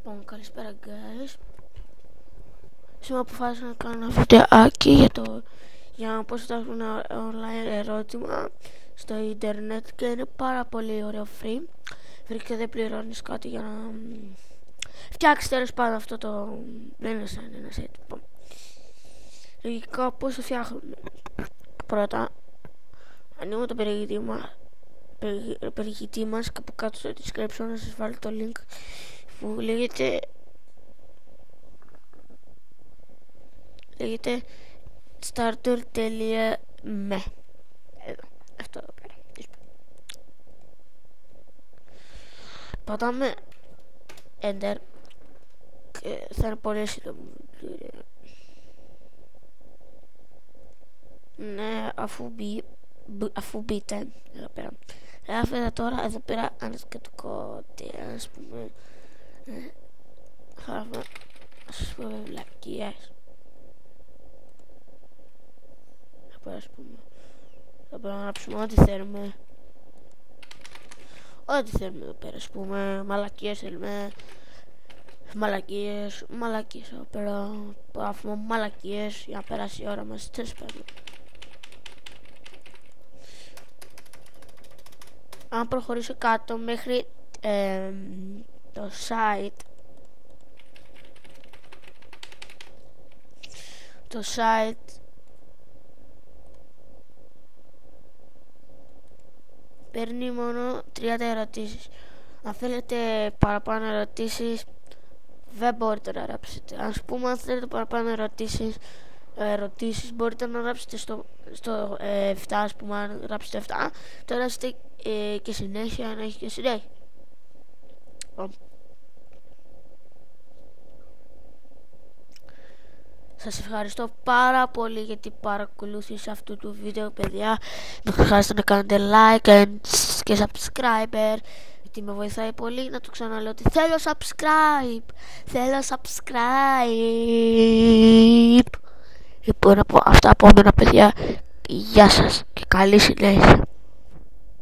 Λοιπόν, καλησπέρα guys. Σήμερα αποφάσισα να κάνω ένα βιντεάκι για πώς θα έχουν ένα online ερώτημα στο ίντερνετ και είναι πάρα πολύ ωραίο free και δεν πληρώνεις κάτι για να φτιάξεις τέλος πάντων αυτό το... δεν είναι σαν ένα set. Λογικά πώς το φτιάχνουμε? Πρώτα ανοίγουμε το περιηγητή μας, κάπου κάτω στο description να σας βάλω το link που λέγεται starter.me. Εδώ, αυτό εδώ πέρα. Πατάμε enter και θα είναι πολύ σύντομο. Ναι, αφού μπείτε εδώ πέρα. Γράφετε τώρα εδώ πέρα ανασκατικό, ας πούμε, γράφουμε, ας πούμε, βλακίες. Εδώ πέρα, ας πούμε, εδώ πέρα να γράψουμε ό,τι θέλουμε. Ό,τι θέλουμε εδώ πέρα, ας πούμε, μαλακίες θέλουμε. Μαλακίες εδώ πέρα, γράφουμε μαλακίες για να περάσει η ώρα μας, τέλος πάντων. Αν προχωρήσω κάτω μέχρι το site παίρνει μόνο 30 ερωτήσεις. Αν θέλετε παραπάνω ερωτήσεις δεν μπορείτε να γράψετε. Ας πούμε, αν θέλετε παραπάνω ερωτήσεις μπορείτε να γράψετε στο 7, ας πούμε. Αν γράψετε 7 τώρα είστε και συνέχεια, αν έχει και συνέχεια. Σας ευχαριστώ πάρα πολύ για την παρακολούθηση αυτού του βίντεο, παιδιά. Μην ξεχάσετε να κάνετε like και subscriber, γιατί με βοηθάει πολύ. Να το ξαναλέω ότι θέλω subscribe. Λοιπόν, αυτά από μένα, παιδιά. Γεια σας και καλή συνέχεια.